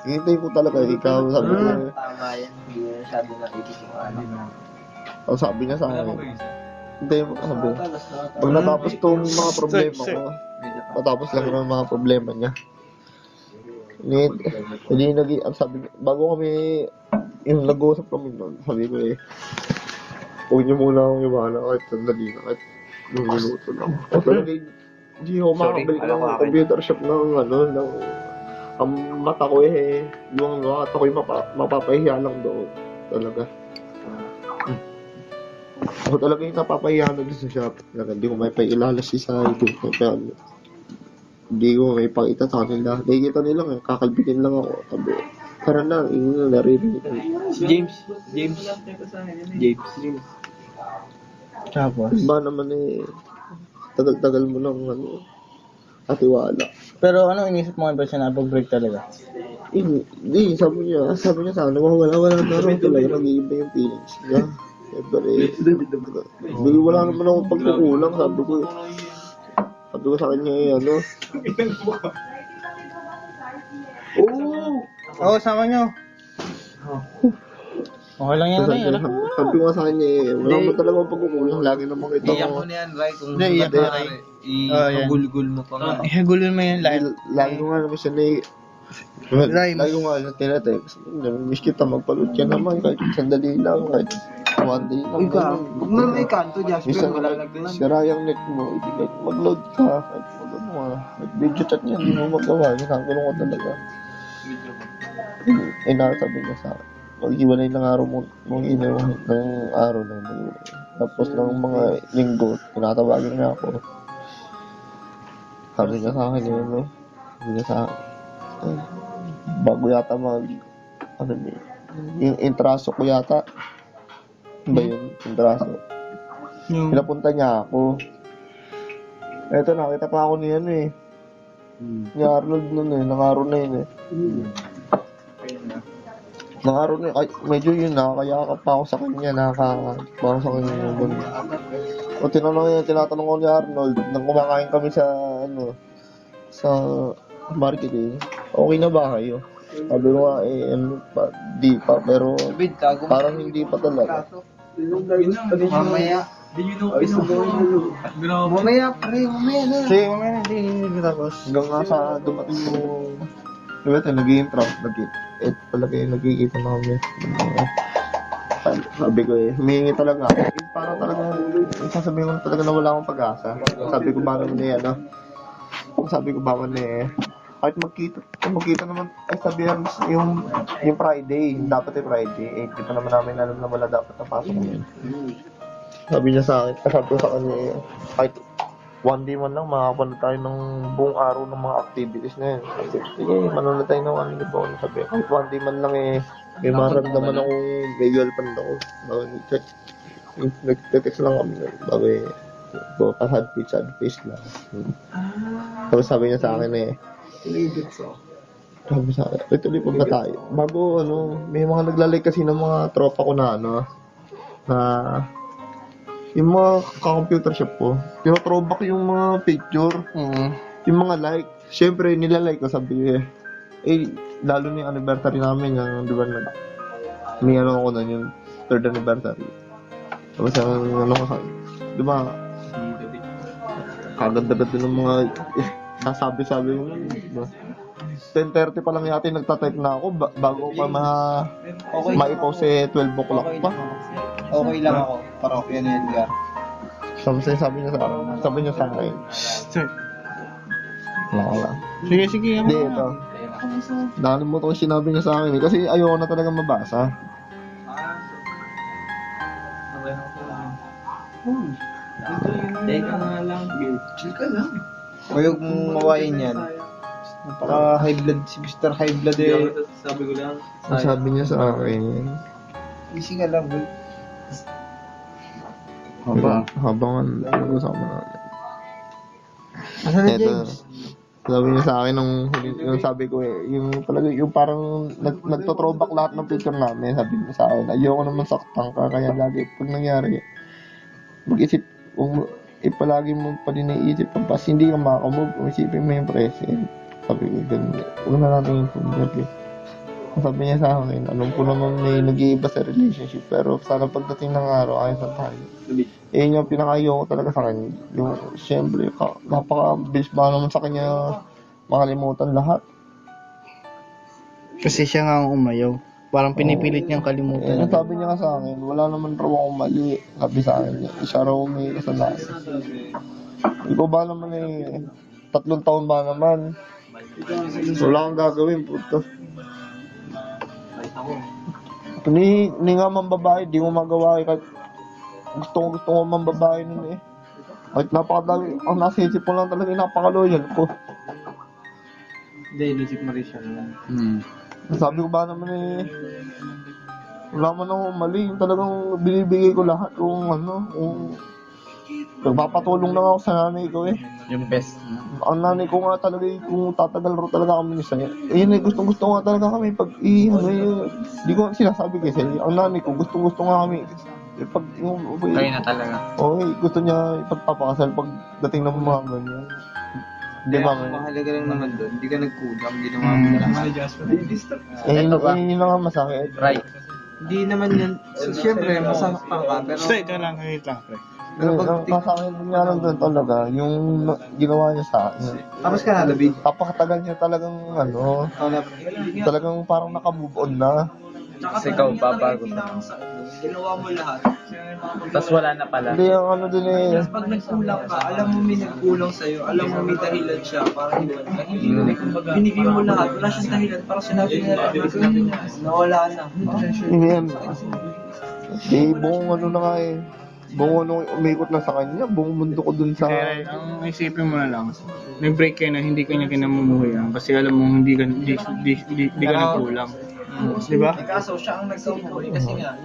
hintay ko talaga ikaw. Sabi ko, Tama yan. Hindi mo masyado nakikita yung ano. sabi niya sa Wala akin. mo ba isa? Hintay mo, sabi. Pag natapos tong mga problema ko, matapos lang yung mga problema niya. Hindi sabi, bago kami, yung nag-uusap kami nun, sabi ko huwag niyo muna akong iwanan kahit sandali na, kahit yung minuto lang. O talaga, hindi ako makakabalik ng computer shop ng ang mata ko yung mata ko mapapahiya lang doon. Talaga. Ako talaga yung napapahiya na doon sa shop. Talaga, hindi ko may pailalas sa YouTube. Hindi ko may pakita sa kanila. Nakikita nila kakalbitin lang ako. Sabi, tara na, yun na naririnig. James. Tapos. Ba naman tagal-tagal mo ng katiwala. Pero ano inisip mo ba siya nabag-break talaga? Hindi, sabi niya sa akin, wala na rin talaga, nag-iiba yung feelings niya. Siyempre, wala naman akong pagkukulang, sabi ko sa kanya Oo, sama nyo. Okay lang yan, Ray. sabi ko sa kanya wala naman talaga akong pagkukulang, lagi naman kita Iyak ko. mo na yan, Ray. Kung Hindi, iyak na, Ray. i-gulgul mo pa nga. Ihagulin mo yan live. Lagi ko nga naman siya lagi ko nga tinatext. Miss kita, magpalot ka naman, kahit sandali lang, kahit one day lang. Ikaw, huwag mo naman ikanto, Jasper. Minsan Wala naglan. sira yung net mo, hindi kahit mag-load ka, kahit mag-ano ka, kahit video chat niya, hindi mo magawa, nakakulong ko talaga. Sabi niya sa akin, mag-iwalay ng araw mong inaw ng araw na yun. Tapos ng mga linggo, tinatawagan niya ako. Sabi niya sa akin sabi niya sa akin, bago yata yung intraso ko yata, ba yun, intraso. Pinapunta niya ako. Eto, nakita pa ako ni ni Arnold nun nang-araw na yun Nang-araw na yun, medyo yun nakakayakap pa ako sa kanya, nakakapa ako sa kanya yun. O tinatanong ko ni Arnold, nang kumakain kami sa sa marketing, okay na ba kayo? Sabi ko nga di pa, pero parang hindi pa talaga. Mamaya. Hindi nyo pinuha. Mamaya, pre. Mamaya na. Sige, mamaya na. Tapos. Hanggang nga sa dumating yung diba ito, nag-i-improv, talaga yung nagkikita na kami. Sabi ko humingi talaga ako. Parang talaga, sasabihin ko na talaga na wala akong pag-asa. Sabi ko ba naman kahit magkita naman, sabihan yung Friday, dapat Friday, di pa naman namin alam na wala dapat na pasok yun. Sabi niya sa akin, sabi ko sa kanya, kahit one day man lang, makakapanood tayo ng buong araw ng mga activities na yun. Sabi, sige, manonood tayo ng sabi, kahit one day man lang may maramdaman akong may girlfriend ako. Nag-text lang kami bago sad face lang. Tapos sabi niya sa akin sabi sa akin, tuloy po na tayo. Bago may mga naglalike kasi ng mga tropa ko na yung mga computer shop ko, tino-throwback yung mga picture, yung mga like. Siyempre, nilalike ko, sabi lalo na yung anniversary namin, yung, di ba, may ako na yung 3rd anniversary. Tapos ko sa di ba, kaganda-ganda ng mga sasabi-sabi mo, di ba? 10:30 pa lang yata nagtatype na ako bago pa ma-i-post 12 o'clock pa. Okay lang ako. Parokya ni Edgar. Sabi niya sa akin. Wala. Sige. Hindi, ito. Nakalimutan ko yung sinabi niya sa akin kasi ayoko na talaga mabasa. Teka nga lang. Chill ka lang. Huwag mong mawain yan. Napaka-high blood si Mr. High Blood Sabi ko lang. Ang sabi niya sa akin, easy ka lang, bro. habang nag-usama natin. Asan na, Eto, James? Sabi niya sa akin yung sabi ko yung talaga yung parang nagto-throwback lahat ng picture namin. Sabi niya sa akin, ayoko naman saktan ka kaya lagi pag nangyari mag-isip palagi mo pa din naiisip pas hindi ka makakamove, isipin mo yung present. Sabi ko ganun. Huwag na natin yung problem. Sabi niya sa akin, alam ko naman may nag-iiba sa relationship pero sana pagdating ng araw ayos na tayo. Yun yung pinakayo ko talaga sa kanya. Yung, siyempre, napaka-bilis ba naman sa kanya makalimutan lahat. Kasi siya nga ang umayaw. Parang pinipilit niyang Eh, kalimutan. sabi niya nga sa akin, wala naman raw akong mali. Sabi sa akin, siya raw may kasalanan. Ikaw ba naman 3 taon ba naman? Wala kang gagawin, puto. Ni nga man babae, di mo magawa kahit gusto ko man babae nun eh. Kahit napakadami, ang nasa isip ko lang talaga napaka-loyal ko. Hindi, inisip mo rin siya naman. Sabi ko ba naman wala man ako mali, yung talagang binibigay ko lahat kung nagpapatulong lang ako sa nanay ko eh. Yung best. Ang nanay ko nga talaga kung tatagal ro talaga kami ni Saya. Yun gustong-gusto nga talaga kami pag di ko sinasabi kasi ang nanay ko gustong-gusto nga kami. Pag Kayo na talaga. okay, gusto niya ipagpapakasal pag dating ng mga ganyan. Di ba? Mahalaga lang naman doon. Hindi ka nagkulang. Hindi naman mo lahat. Yun lang ang masakit. Right. Hindi naman yun. Siyempre, masasaktan ka. Pero, Ito lang, wait lang, pre. Masakit niya lang doon talaga yung ginawa niya sa akin. tapos ka na, David. Napakatagal niya talagang talagang parang naka-move on na. Kasi ikaw, babago pa. Ginawa mo lahat. Tapos wala na pala. Hindi ang din eh. Tapos pag nagkulang ka, alam mo may nagkulang sa'yo, alam mo may dahilan siya para iwan ka. Hindi mo, binigay mo lahat, wala siyang dahilan para sinabi niya nawala na. Hindi yan. Buong na nga eh. Buong umikot na sa kanya, buong mundo ko dun sa... Ang isipin mo na lang, may break kayo na hindi kanya kinamumuhayan kasi alam mo hindi ka nagkulang. Di ba? Kaso siya ang nagsauli kasi nga,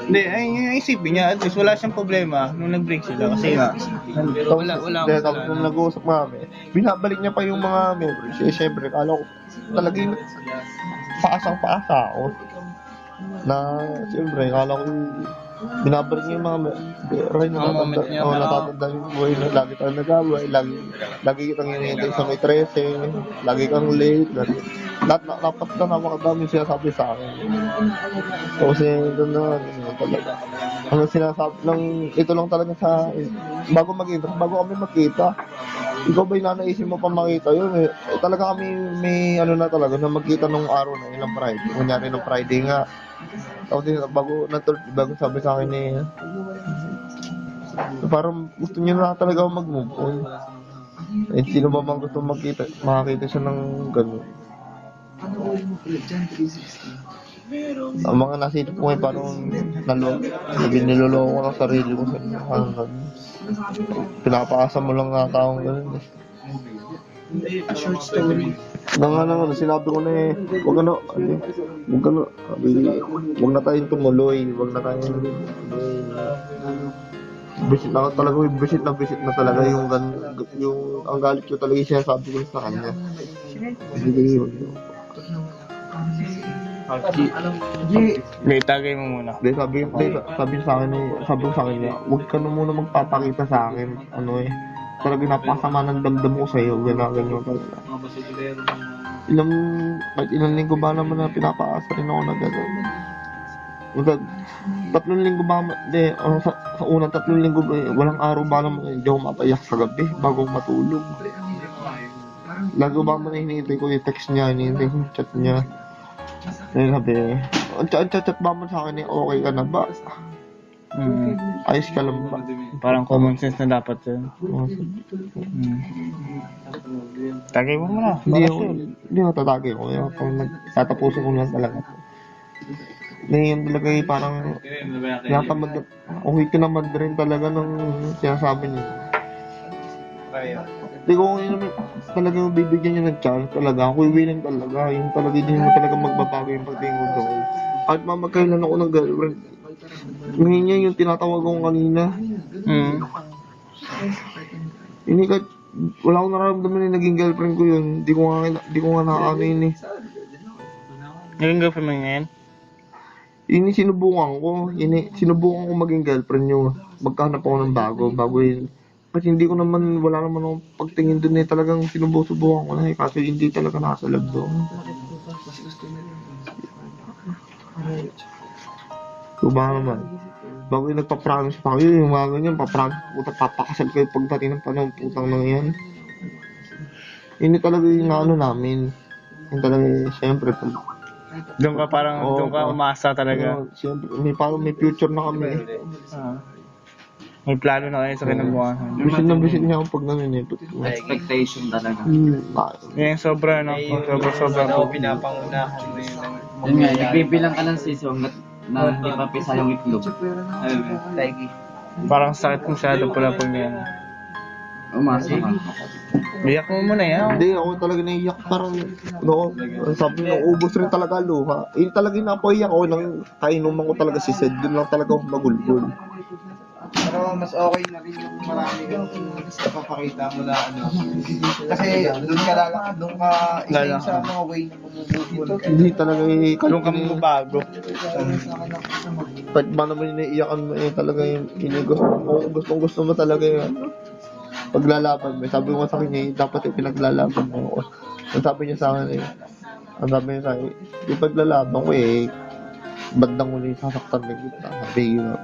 Hindi, ay isipin niya, at least wala siyang problema nung nag-break sila kasi nga, wala Tapos nung nag-uusap kami, binabalik niya pa yung mga memories. Eh, syempre, kala ko talagang paasang-paasa ako. Na, syempre, kala ko binabalik niya yung mga natatanda yung buhay na lagi tayo nag-away, lagi kitang hinihintay sa may 13, lagi kang late, lahat na napakadami sinasabi sa akin. Kasi doon na, talaga. Ang sinasabi lang, ito lang talaga sa, bago kami magkita, ikaw ba'y nanaisip mo pa makita yun eh. Talaga kami may na talaga, na magkita nung araw na ilang Friday. Kunyari nung Friday nga, tapos bago sabi sa akin parang gusto niya na talaga mag-move on. Eh, sino ba man gusto makakita siya ng gano'n? Ang mga nasitip ko ay parang niloloko ko ng sarili ko sa pinapaasa mo lang nga taong gano'n. short story. Sinabi ko na wag na tayong tumuloy, wag na tayong visit na talaga yung ang galit ko talaga siya sabi ko sa kanya. may tagay mo muna. Sabi ko sa kanya, wag ka na muna magpapakita sa akin, talaga napakasama ng damdam ko sa'yo, ganyan talaga. Ilang linggo ba naman na pinapaasa rin ako na gano'n. 3 linggo ba, sa unang 3 linggo ba, walang araw ba naman, hindi ako mapayak sa gabi bago matulog. Lagi ba naman hinihintay ko yung text niya, hinihintay ko yung chat niya. Kaya sabi, ang chat ba mo sa akin okay ka na ba? Ayos ka lang ba? Parang common sense na dapat yun. Tagay mo muna. Hindi ako tatagay ko. Tatapusin ko lang talaga. Ngayon talaga parang okay ka naman rin talaga ng sinasabi niya. Hindi ko kung yun talaga yung bibigyan niya ng chance talaga. Ako willing talaga. Yung talaga hindi mo talaga magbabago yung pagtingin ko doon. Kahit magkailan ako ng girlfriend. Ngayon niya yung tinatawag ko kanina. Hindi wala akong nararamdaman na naging girlfriend ko yun. Di ko nga nakakano yun eh. Naging girlfriend mo ngayon? Yun yung sinubukan ko maging girlfriend nyo. Magkahanap ako ng bago yun. Kasi hindi ko naman, wala naman akong pagtingin dun eh. Talagang sinubukan ko na eh. Kasi hindi talaga nakasalag doon. So ba naman? Bago yung nagpa-promise pa kayo, yung mga ganyan, papakasal kayo pagdating ng panahon, putang na yan. Yun talaga yung ano namin. Yun talaga, siyempre, Doon ka parang, doon ka umasa talaga. siyempre, may future na kami. May plano na kayo sa kinabukasan. Bisit niya ako pag naninipot. Expectation talaga. Yan, sobra, no? Sobra. Pinapangunahan mo yun. Yun nga, nagbibilang ka ng season na hindi pa pisa yung itlog. Parang sakit masyado pala pag yan. Umasa ka. Biyak mo muna yan. Hindi, ako talaga naiyak. Parang, sabi nyo, ubos rin talaga luha. Yun talaga yung napaiyak ako nang kainuman ko talaga si Sed. Doon lang talaga ako magulgul. Pero mas okay na rin yung marami kang papakita mula ano. Kasi doon ka lalakad, doon ka isa yun sa mga way na bumububol ka. Hindi talaga eh. Doon ka magbabago. Kahit ba naman yung naiiyakan mo eh, talaga yung gusto mo talaga yung paglalaban mo. Sabi ko sa kanya eh, dapat yung pinaglalaban mo. Ang sabi niya sa akin eh, yung paglalaban ko eh, bandang muli sasaktan na kita. Sabi ko,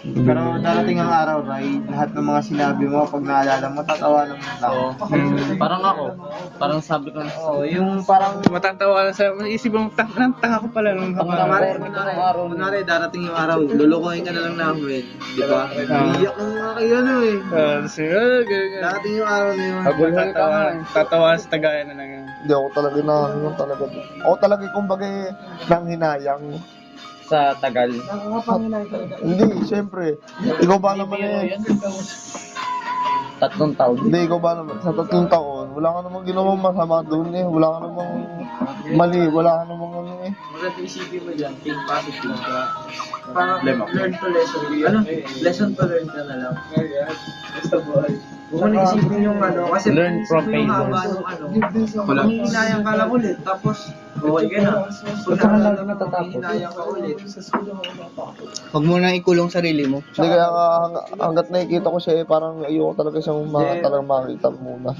Pero darating ang araw, Ray, lahat ng mga sinabi mo, pag naalala mo, tatawanan mo lang. Parang ako. Parang sabi ko, Yung parang, Matatawa ka sa isip mo, tanga ko pala nung kunwari, darating yung araw, lulukuhin ka na lang namin. Di ba? Iyak ng mga kayo ano eh. Darating yung araw na yun. Tatawa sa tagayan na lang yan. hindi ako talaga ako talaga kumbaga nang hinayang. sa tagal. Hindi, siyempre. Ikaw ba naman eh? 3 taon. Hindi, ikaw ba naman? Sa 3 taon, wala ka namang ginawang masama doon eh. Wala ka namang mali, wala ka namang ano eh. Maganda isipin mo dyan, think positive ka. Parang learn to lesson. Ano? Lesson to learn ka na lang. Basta boy. Huwag mo na isipin yung ano, kasi Learn from yung haba nung ano, hinayang ka lang ulit, tapos okay ka na. Pagka hinayang ka ulit. Huwag mo na ikulong sarili mo. Hindi kaya hanggat nakikita ko siya eh, parang ayoko talaga siyang talagang makita muna.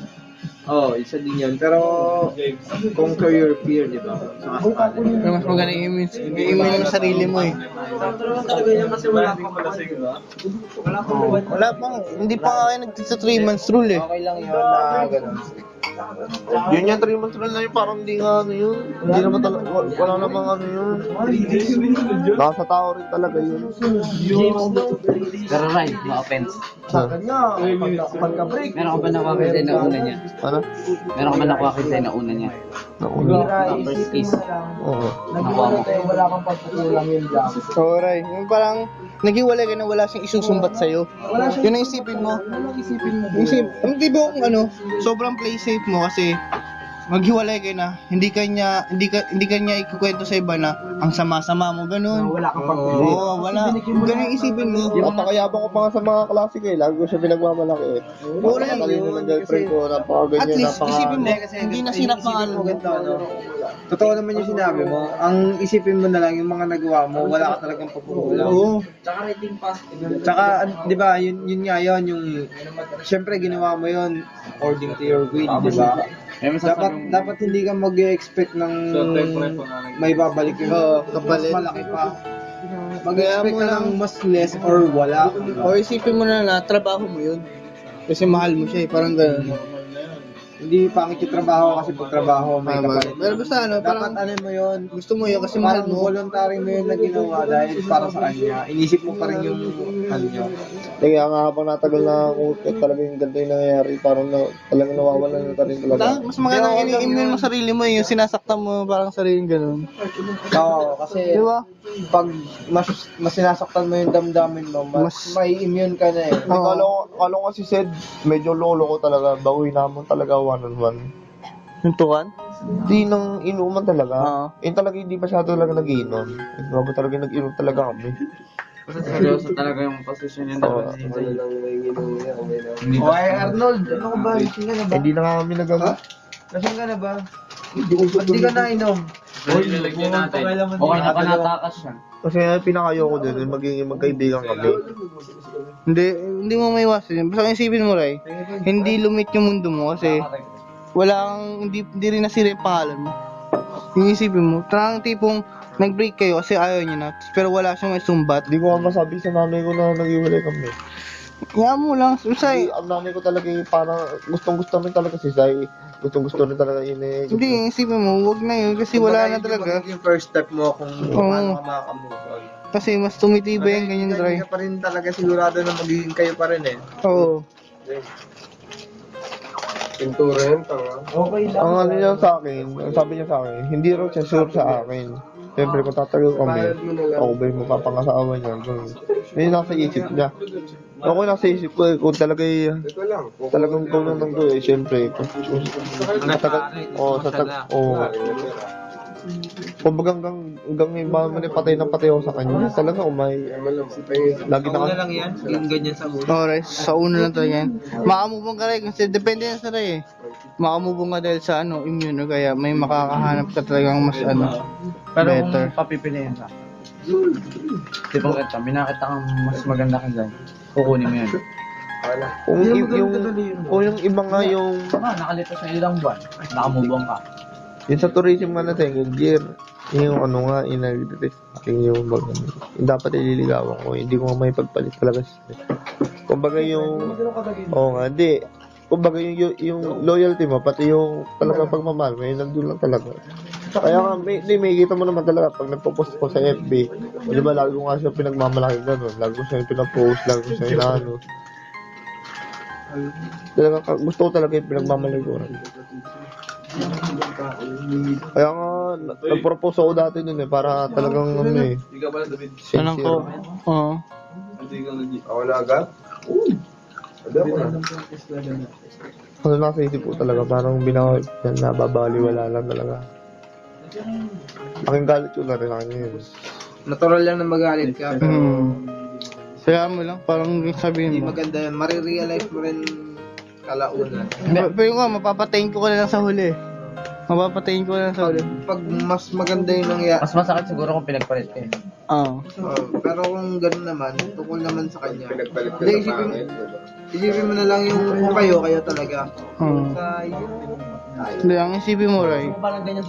Isa din yun. Pero, conquer your fear, di ba? Pero mas maganda i-email mo sarili mo eh. Talaga yan kasi wala kang malasing, ba? Wala pang, hindi pa nga kayo nag-3 months rule eh. Okay lang yun na gano'n. Yun yung 3 months na yun, parang hindi nga ano yun. Hindi naman talaga, wala namang ano yun. Nasa tao rin talaga yun. Pero right, no offense. Ha? Meron ka ba nakakita na una niya? Ano? Meron ka ba nakakita na una niya? Nauna. First kiss. Oo. Nakuha mo. So, Ray, yung parang naghiwalay ka na wala siyang isusumbat sa'yo. Yun ang isipin mo. Hindi ba kung ano, sobrang play safe mo kasi maghiwalay ka na, hindi kanya ikukwento sa iba na ang sama-sama mo, ganun. Wala kang pag-uwi. Oo, wala. Ganun isipin mo. Napakayabang ko pa nga sa mga klase ko eh. Lagi ko siya pinagmamalaki eh. Oo lang Napakalino yun, ng girlfriend ko, At napakaganyan, least, isipin mo, hindi nasira pa ano. Totoo naman yung sinabi mo. Ang isipin mo na lang yung mga nagawa mo, wala ka talagang pagkukulang. Oo. Tsaka rating positive. Tsaka, di ba, yun nga yun, yung, syempre ginawa mo yun according to your will, di ba? Dapat hindi ka mag-expect ng may babalik yung mas malaki pa. Mag-expect ka ng mas less or wala. O isipin mo na trabaho mo yun. Kasi mahal mo siya eh, parang ganun. Hindi pangit yung trabaho kasi pag trabaho may kapalit. Pero basta ano, Dapat parang ano mo yun, gusto mo yun kasi mahal parang mo. voluntary mo yun na ginawa dahil para sa kanya. Inisip mo pa rin yung kanya. Kaya nga habang natagal na ako, talaga yung ganito yung nangyayari, parang talagang nawawalan na rin talaga. Mas maganda i-email mo sarili mo yung sinasaktan mo parang sariling ganun. Oo, kasi Di ba? pag mas sinasaktan mo yung damdamin mo, mas may immune ka na eh. Kala ko kasi said, medyo lolo ko talaga, bawi naman talaga one-on-one. Yung tukan? Hindi nang inuman talaga. Oo. Talaga hindi masyado talaga nag-inom. Grabe talaga nag-inom talaga kami. Kasi seryoso talaga yung posisyon niya Oo. dapat si O ay Arnold, ano ka ba? Lasing ka na ba? Hindi na nga kami nagawa. Lasing ka na ba? Ba't di ka nainom? Lalagyan natin. Okay na panatakas siya. Kasi pinakayo ko dun, magiging magkaibigan kami. Hindi mo maiwasan yun. Basta isipin mo, Ray, hindi lumit yung mundo mo kasi hindi rin nasira yung pangalan mo. Yung isipin mo, parang tipong nag-break kayo kasi ayaw niya na, pero wala siyang may sumbat. Hindi ko nga masabi sa nanay ko na nag-iwalay kami. Kaya mo lang, Sai. Ang nanay ko talaga parang gustong-gusto rin talaga si Sai. Gustong-gusto rin talaga yun eh. Hindi, isipin mo, huwag na yun kasi wala na talaga. Yung first step mo kung paano ka makakamove on. Kasi mas tumitibay yung ganyan, Ray. Hindi ka pa rin talaga sigurado na magiging kayo pa rin eh. Oo. Pintura yan, tanga. Okay Ang ano niya sa akin, ang sabi niya sa akin, hindi raw siya sure sa akin. Siyempre kung tatagal kami, ako ba yung mapapangasawa niya? Yun nasa isip niya. Ako nasa isip ko eh, kung talagang tulong ng to eh, siyempre. Kumbaga hanggang may patay ng patay ako sa kanya. Talaga umay. Lagi Sa una lang yan, yung ganyan sa ulo. Alright, sa una lang talaga yan. Makamubong ka, Ray, kasi depende yan sa Ray eh. Makamubong ka dahil sa immune, o kaya may makakahanap ka talagang mas Pero better. kung papipiliin sa tipong ito, minakita kang mas maganda ka dyan. Kukunin mo yan. Kung yung iba nga yung Nakalito sa ilang buwan. Nakamubong ka. yung sa tourism nga natin, yung gear, yung ano nga, aking yung bag, yung dapat ililigawan ko, hindi ko nga may pagpalit talaga siya. Kumbaga yung, hindi. Kumbaga yung loyalty mo, pati yung talagang pagmamahal mo, yun nandun lang talaga. Kaya nga, may kita mo naman talaga pag nagpo-post ko sa FB, di ba, lagi ko nga siya pinagmamalaki gano'n, lagi ko siya pinapost, lagi ko siya inaano. Talaga, gusto ko talaga yung pinagmamalaki ko. Kaya nga, nag-propose ako dati dun eh, para talagang Hindi ka pala David. Anong ko? Oo. Hindi ka legit. Ako na agad? Sabi ako na. ano nasa isip ko talaga, parang nababaliwala lang talaga. Aking galit yun na rin akin yun. Natural lang na magalit ka. Kaya mo lang, parang Hindi sabihin mo. maganda yan. Marirealize mo rin kalaunan. Pero nga, mapapatayin ko na lang sa huli. Mapapatayin ko na lang sa huli. Pag mas maganda yung nangyari. Mas masakit siguro kung pinagpalit ka eh. Oo. Pero kung gano'n naman, tungkol naman sa kanya. Pinagpalit ko Hindi, sa pangit, diba? isipin mo na lang yung kung kayo talaga. Oo. Hindi, ang isipin mo, Ray,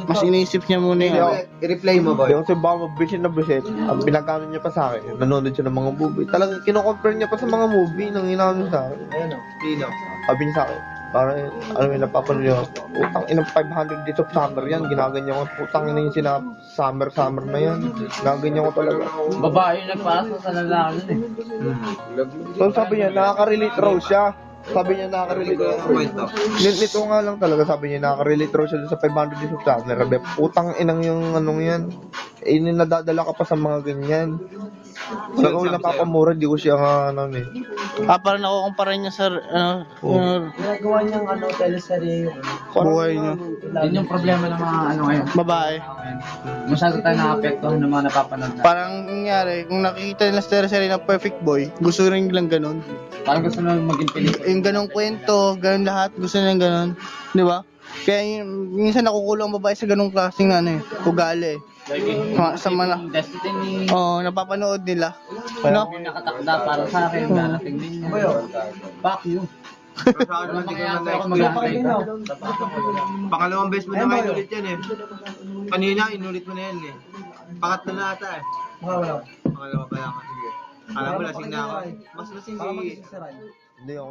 mas iniisip niya muna yung I-reply mo ba? Yung si Bama bisit na bisit, ang pinagkano niya pa sa akin, nanonood siya ng mga movie. Talagang kino-compare niya pa sa mga movie nang inaano sa akin. Sino? Sabi niya sa akin, parang, napapanood niya, utang inang 500 days of summer yan, ginaganyan ko, utang ina yung summer na yan, ginaganyan ko talaga. Babae yung nagpasa sa lalaki nun eh. So sabi niya, nakaka-relate raw siya. Sabi niya nakaka-relate raw. Nito nga lang talaga, sabi niya nakaka-relate raw siya sa 500 days of summer. Utang inang yung anong yan. Eh, nadadala ka pa sa mga ganyan. Sa kung napapamura, di ko siya nga eh. parang nakukumpara niya sa Ginagawa niyang teleserye yung buhay niya. Yun yung problema ng mga ngayon. Babae. Masyado tayo nakapektuhan ng mga napapanood na. Parang nangyari, kung nakikita nila sa serie ng Perfect Boy, gusto rin nilang ganun. Parang gusto nang maging pelikula. Yung ganung kwento, ganun lahat, gusto nilang ganun. Di ba? Kaya minsan nakukulo ang babae sa ganung klaseng ugali eh. Sa mga Destiny. Oo, napapanood nila. No? Yung nakatakda para sa akin, darating din niya. Fuck you. Pangalawang beses mo na inulit yan eh. Kanina, inulit mo na yan eh. Pangatlo na ata eh. Pangalawa pa lang. Sige. Alam mo, lasing na ako. Mas lasing si... Hindi ako.